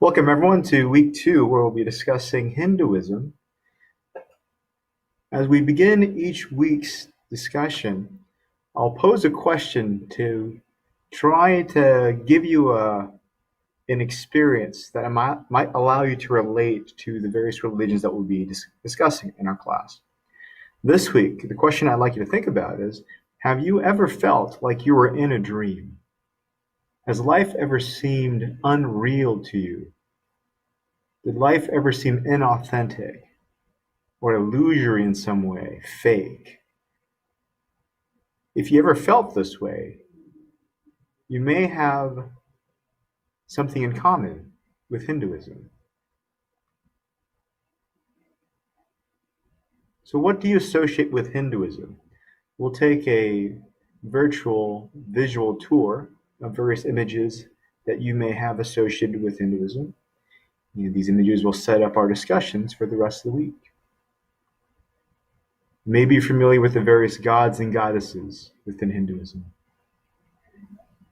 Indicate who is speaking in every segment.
Speaker 1: Welcome everyone to week 2, where we'll be discussing Hinduism. As we begin each week's discussion, I'll pose a question to try to give you an experience that might allow you to relate to the various religions that we'll be discussing in our class. This week, the question I'd like you to think about is, have you ever felt like you were in a dream? Has life ever seemed unreal to you? Did life ever seem inauthentic or illusory in some way, fake? If you ever felt this way, you may have something in common with Hinduism. So what do you associate with Hinduism? We'll take a virtual visual tour of various images that you may have associated with Hinduism. And these images will set up our discussions for the rest of the week. You may be familiar with the various gods and goddesses within Hinduism,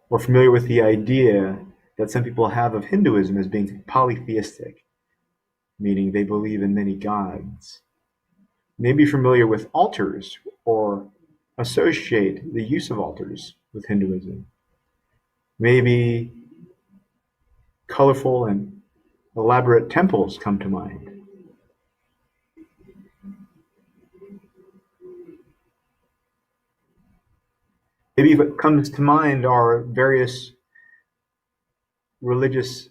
Speaker 1: or familiar with the idea that some people have of Hinduism as being polytheistic, meaning they believe in many gods. You may be familiar with altars or associate the use of altars with Hinduism. Maybe colorful and elaborate temples come to mind. Maybe what comes to mind are various religious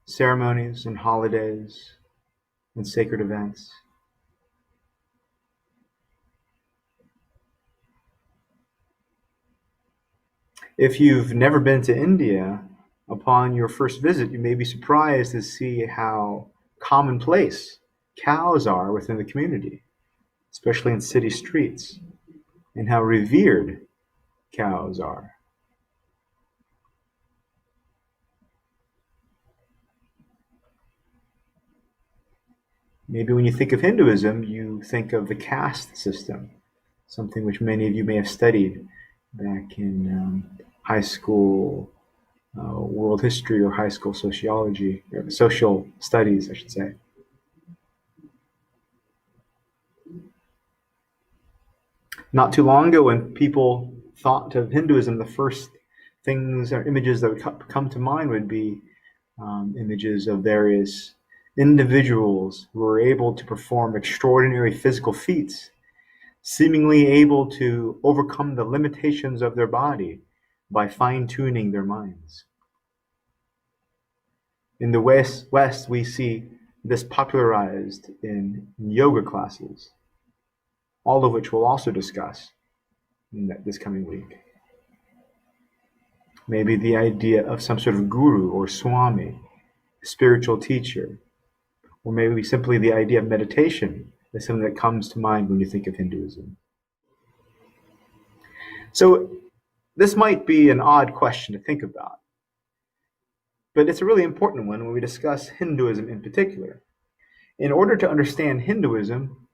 Speaker 1: ceremonies and holidays and sacred events. If you've never been to India, upon your first visit, you may be surprised to see how commonplace cows are within the community, especially in city streets, and how revered cows are. Maybe when you think of Hinduism, you think of the caste system, something which many of you may have studied back in high school world history or high school sociology, or social studies, I should say. Not too long ago, when people thought of Hinduism, the first things or images that would come to mind would be images of various individuals who were able to perform extraordinary physical feats, seemingly able to overcome the limitations of their body by fine-tuning their minds. In the West, we see this popularized in yoga classes, all of which we'll also discuss in this coming week. Maybe the idea of some sort of guru or swami, spiritual teacher, or maybe simply the idea of meditation is something that comes to mind when you think of Hinduism. So this might be an odd question to think about, but it's a really important one when we discuss Hinduism in particular. In order to understand Hinduism,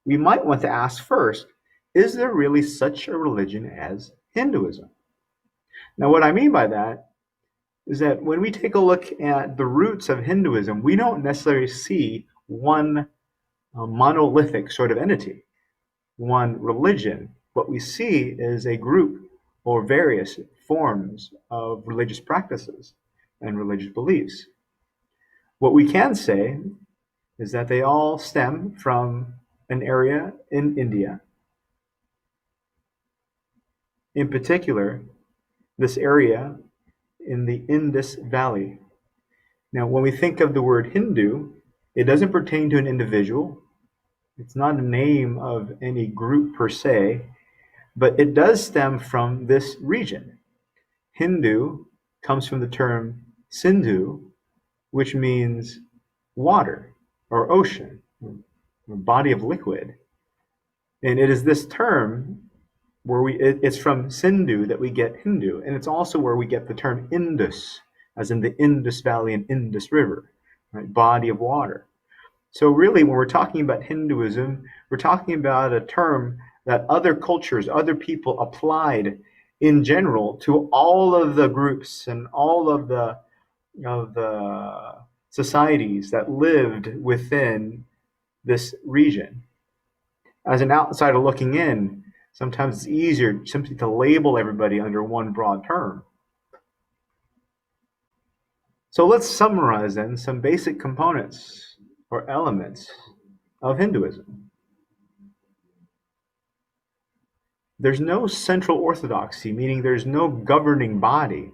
Speaker 1: we might want to ask first, is there really such a religion as Hinduism? Now, what I mean by that is that when we take a look at the roots of Hinduism, we don't necessarily see one monolithic sort of entity, one religion. What we see is a group or various forms of religious practices and religious beliefs. What we can say is that they all stem from an area in India. In particular, this area in the Indus Valley. Now, when we think of the word Hindu, it doesn't pertain to an individual. It's not a name of any group per se, but it does stem from this region. Hindu comes from the term Sindhu, which means water or ocean, or body of liquid. And it is this term where it's from Sindhu that we get Hindu, and it's also where we get the term Indus, as in the Indus Valley and Indus River, right? Body of water. So really, when we're talking about Hinduism, we're talking about a term that other cultures, other people applied in general to all of the groups and all of the societies that lived within this region. As an outsider looking in, sometimes it's easier simply to label everybody under one broad term. So let's summarize then some basic components or elements of Hinduism. There's no central orthodoxy, meaning there's no governing body,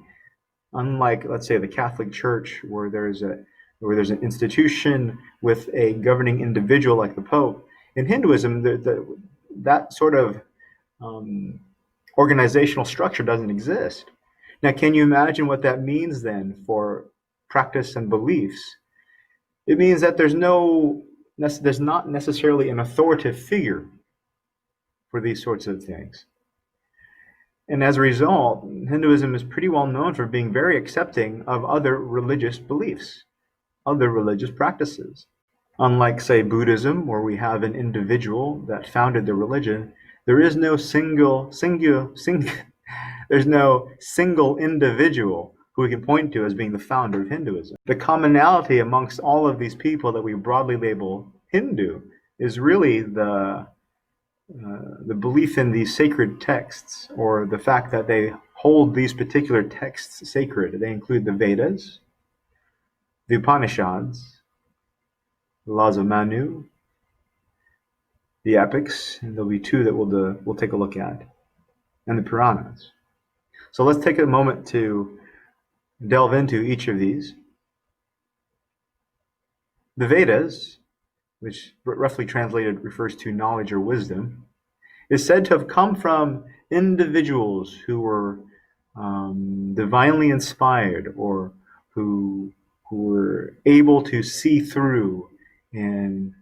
Speaker 1: unlike, let's say, the Catholic Church, where there's an institution with a governing individual like the Pope. In Hinduism, that sort of organizational structure doesn't exist. Now, can you imagine what that means then for practice and beliefs? It means that there's not necessarily an authoritative figure for these sorts of things. And as a result, Hinduism is pretty well known for being very accepting of other religious beliefs, other religious practices. Unlike, say, Buddhism, where we have an individual that founded the religion, there is no there's no single individual who we can point to as being the founder of Hinduism. The commonality amongst all of these people that we broadly label Hindu is really the belief in these sacred texts, or the fact that they hold these particular texts sacred. They include the Vedas, the Upanishads, the laws of Manu, the epics, and there'll be two that we'll take a look at, and the Puranas. So let's take a moment to delve into each of these. The Vedas, which roughly translated refers to knowledge or wisdom, is said to have come from individuals who were divinely inspired, or who were able to see through and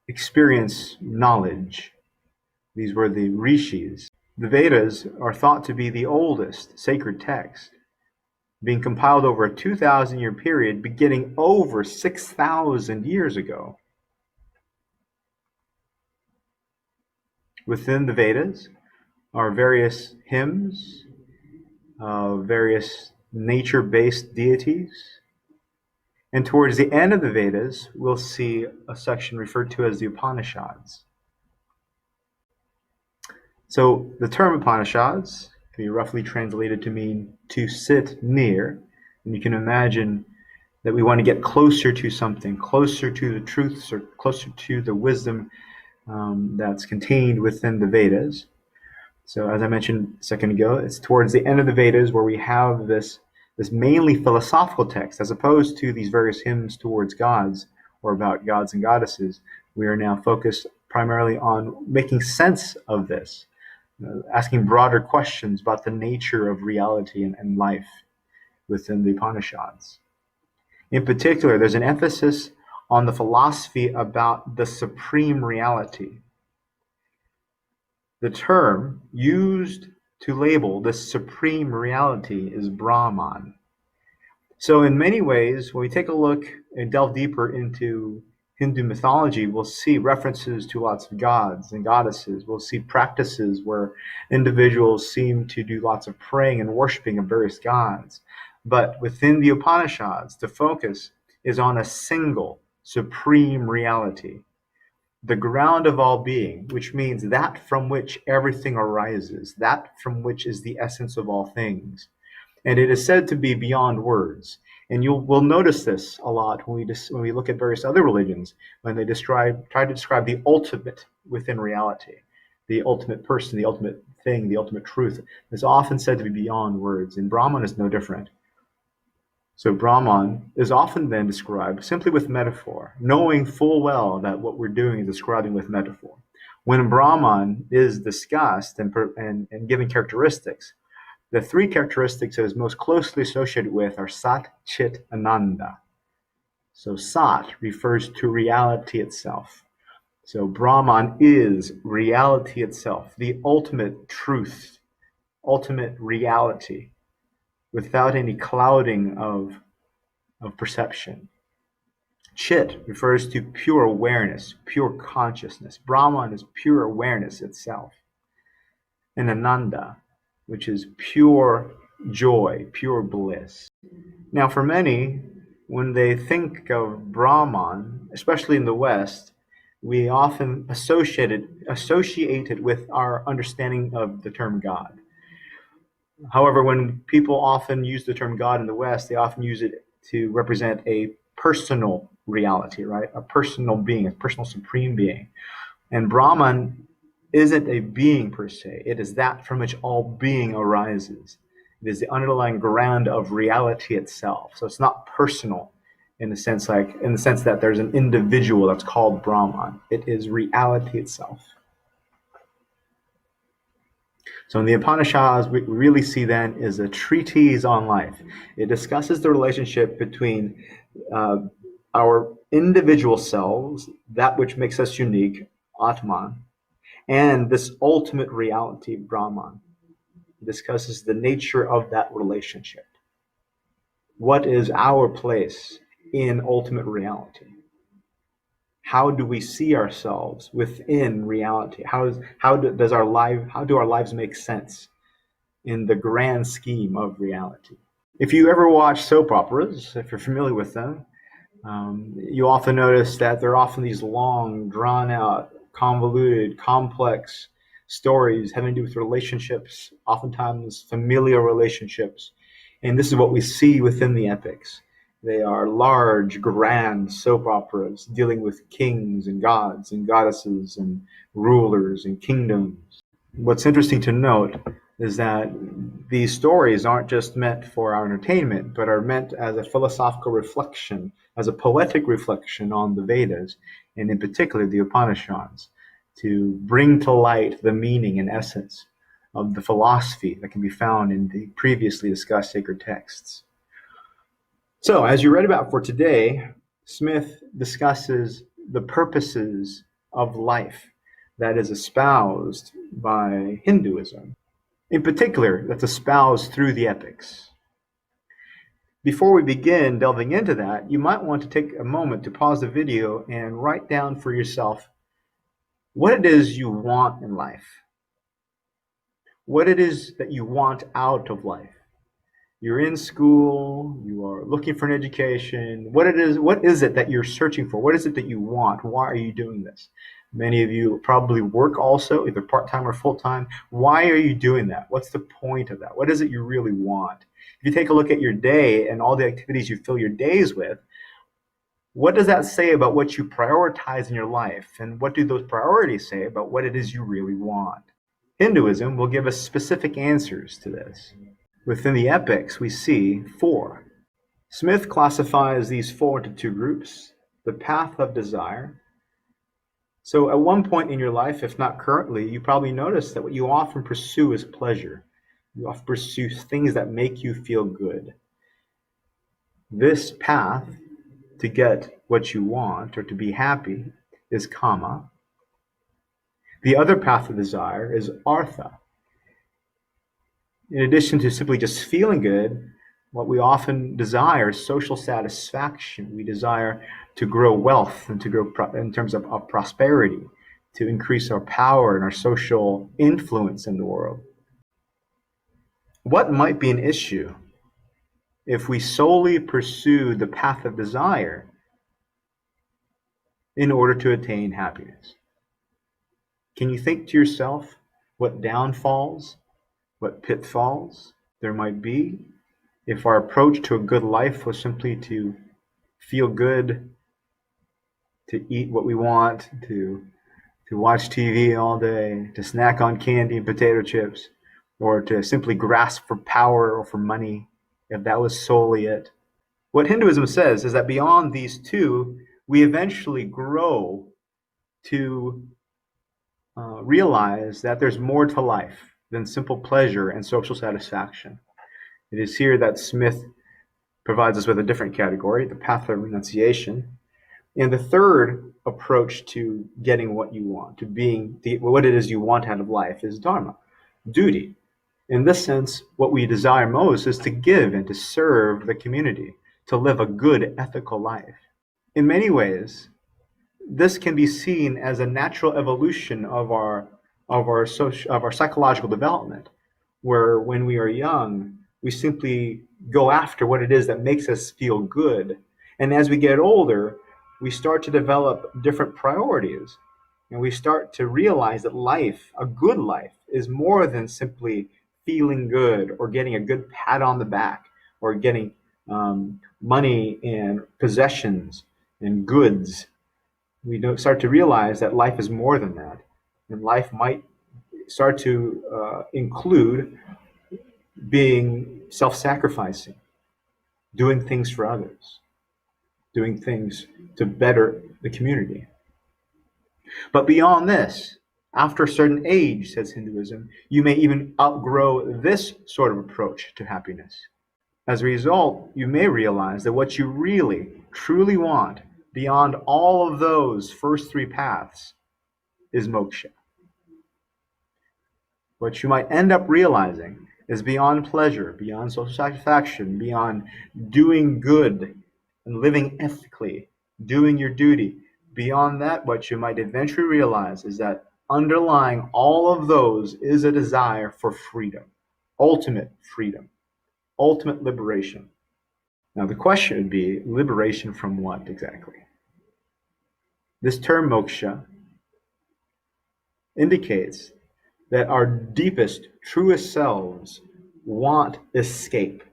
Speaker 1: experience knowledge. These were the rishis. The Vedas are thought to be the oldest sacred text, being compiled over a 2,000-year period beginning over 6,000 years ago. Within the Vedas are various hymns of various nature-based deities. And towards the end of the Vedas, we'll see a section referred to as the Upanishads. So the term Upanishads can be roughly translated to mean to sit near. And you can imagine that we want to get closer to something, closer to the truths, or closer to the wisdom that's contained within the Vedas. So as I mentioned a second ago, it's towards the end of the Vedas where we have this mainly philosophical text, as opposed to these various hymns towards gods or about gods and goddesses. We are now focused primarily on making sense of this, asking broader questions about the nature of reality and life within the Upanishads. In particular, there's an emphasis on the philosophy about the supreme reality. The term used to label this supreme reality is Brahman. So in many ways, when we take a look and delve deeper into Hindu mythology, we'll see references to lots of gods and goddesses. We'll see practices where individuals seem to do lots of praying and worshiping of various gods. But within the Upanishads, the focus is on a single supreme reality, the ground of all being, which means that from which everything arises, that from which is the essence of all things. And it is said to be beyond words. And we'll notice this a lot when we look at various other religions, when they try to describe the ultimate within reality, the ultimate person, the ultimate thing, the ultimate truth. It's often said to be beyond words, and Brahman is no different. So Brahman is often then described simply with metaphor, knowing full well that what we're doing is describing with metaphor. When Brahman is discussed and given characteristics, the three characteristics that is most closely associated with are Sat, Chit, Ananda. So Sat refers to reality itself. So Brahman is reality itself, the ultimate truth, ultimate reality, without any clouding of perception. Chit refers to pure awareness, pure consciousness. Brahman is pure awareness itself. And Ananda, which is pure joy, pure bliss. Now, for many, when they think of Brahman, especially in the West, we often associate it with our understanding of the term God. However, when people often use the term God in the West, they often use it to represent a personal reality, right? A personal being, a personal supreme being. And Brahman isn't a being per se. It is that from which all being arises. It is the underlying ground of reality itself. So it's not personal in the sense that there's an individual that's called Brahman. It is reality itself. So in the Upanishads, we really see then is a treatise on life. It discusses the relationship between our individual selves, that which makes us unique, Atman, and this ultimate reality, Brahman. It discusses the nature of that relationship. What is our place in ultimate reality? How do we see ourselves within reality? How do our lives make sense in the grand scheme of reality? If you ever watch soap operas, if you're familiar with them, you often notice that they're often these long, drawn-out, convoluted, complex stories having to do with relationships, oftentimes familial relationships. And this is what we see within the epics. They are large, grand soap operas dealing with kings and gods and goddesses and rulers and kingdoms. What's interesting to note is that these stories aren't just meant for our entertainment, but are meant as a philosophical reflection, as a poetic reflection on the Vedas, and in particular the Upanishads, to bring to light the meaning and essence of the philosophy that can be found in the previously discussed sacred texts. So, as you read about for today, Smith discusses the purposes of life that is espoused by Hinduism. In particular, that's espoused through the epics. Before we begin delving into that, you might want to take a moment to pause the video and write down for yourself what it is you want in life, what it is that you want out of life. You're in school, you are looking for an education. What is it that you're searching for? What is it that you want? Why are you doing this? Many of you probably work also, either part-time or full-time. Why are you doing that? What's the point of that? What is it you really want? If you take a look at your day and all the activities you fill your days with, what does that say about what you prioritize in your life? And what do those priorities say about what it is you really want? Hinduism will give us specific answers to this. Within the epics, we see 4. Smith classifies these 4 into 2 groups: the path of desire. So at one point in your life, if not currently, you probably notice that what you often pursue is pleasure. You often pursue things that make you feel good. This path to get what you want or to be happy is kama. The other path of desire is artha. In addition to simply just feeling good, what we often desire is social satisfaction. We desire to grow wealth and to grow in terms of prosperity, to increase our power and our social influence in the world. What might be an issue if we solely pursue the path of desire in order to attain happiness? Can you think to yourself what downfalls, what pitfalls there might be if our approach to a good life was simply to feel good, to eat what we want, to watch TV all day, to snack on candy and potato chips, or to simply grasp for power or for money, if that was solely it? What Hinduism says is that beyond these two, we eventually grow to realize that there's more to life than simple pleasure and social satisfaction. It is here that Smith provides us with a different category, the path of renunciation. And the third approach to getting what you want, to being what it is you want out of life, is dharma, duty. In this sense, what we desire most is to give and to serve the community, to live a good, ethical life. In many ways, this can be seen as a natural evolution of our psychological development, where when we are young, we simply go after what it is that makes us feel good, And as we get older, we start to develop different priorities. And we start to realize that life, a good life, is more than simply feeling good or getting a good pat on the back or getting money and possessions and goods. We don't start to realize that life is more than that. And life might start to include being self-sacrificing, doing things for others, doing things to better the community. But beyond this, after a certain age, says Hinduism, you may even outgrow this sort of approach to happiness. As a result, you may realize that what you really, truly want beyond all of those first three paths is moksha. What you might end up realizing is beyond pleasure, beyond social satisfaction, beyond doing good and living ethically, doing your duty. Beyond that, what you might eventually realize is that underlying all of those is a desire for freedom, ultimate liberation. Now, the question would be, liberation from what exactly? This term moksha indicates that our deepest, truest selves want escape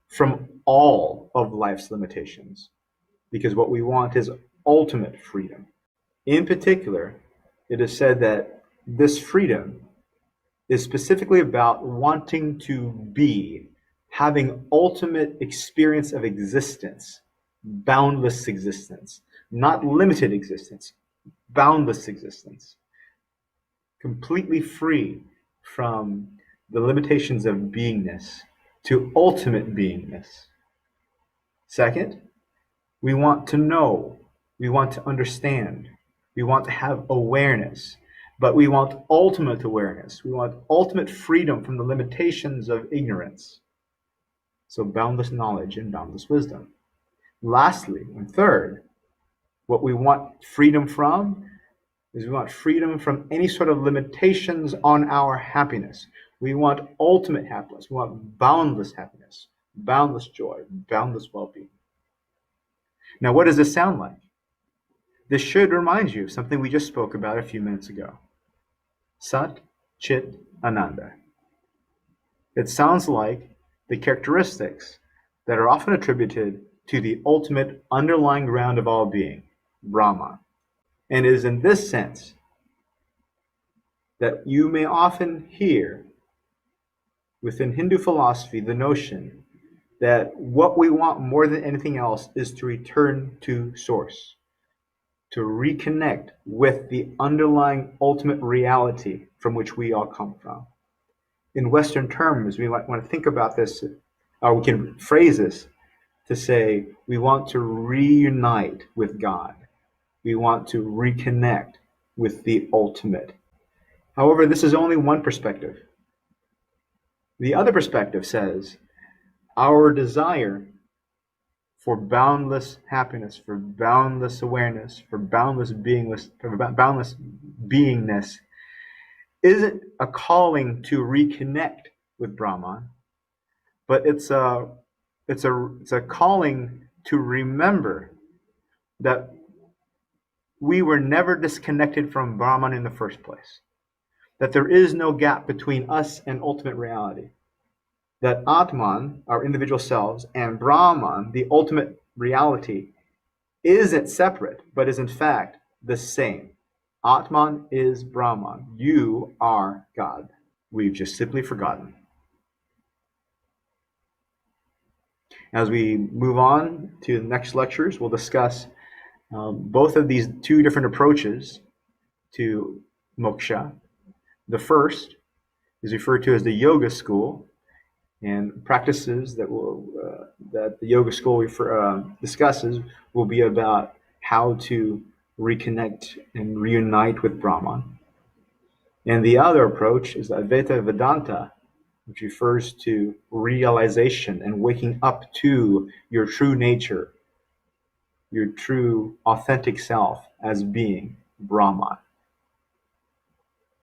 Speaker 1: from all of life's limitations, because what we want is ultimate freedom. In particular, it is said that this freedom is specifically about wanting to be, having ultimate experience of existence, boundless existence, not limited existence, boundless existence, completely free from the limitations of beingness to ultimate beingness. Second, we want to know, we want to understand, we want to have awareness, but we want ultimate awareness. We want ultimate freedom from the limitations of ignorance. So boundless knowledge and boundless wisdom. Lastly, and third, what we want freedom from is we want freedom from any sort of limitations on our happiness. We want ultimate happiness. We want boundless happiness, boundless joy, boundless well-being. Now, what does this sound like? This should remind you of something we just spoke about a few minutes ago. Sat, Chit, Ananda. It sounds like the characteristics that are often attributed to the ultimate underlying ground of all being, Brahman. And it is in this sense that you may often hear within Hindu philosophy the notion that what we want more than anything else is to return to source, to reconnect with the underlying ultimate reality from which we all come from. In Western terms, we might want to think about this, or we can phrase this to say we want to reunite with God. We want to reconnect with the ultimate. However, this is only one perspective. The other perspective says our desire for boundless happiness, for boundless awareness, for boundless beingness isn't a calling to reconnect with Brahman, but it's a calling to remember that we were never disconnected from Brahman in the first place, that there is no gap between us and ultimate reality, that Atman, our individual selves, and Brahman, the ultimate reality, isn't separate, but is in fact the same. Atman is Brahman. You are God. We've just simply forgotten. As we move on to the next lectures, we'll discuss both of these two different approaches to moksha. The first is referred to as the yoga school, and practices that the yoga school discusses will be about how to reconnect and reunite with Brahman. And the other approach is Advaita Vedanta, which refers to realization and waking up to your true nature, your true authentic self as being Brahman.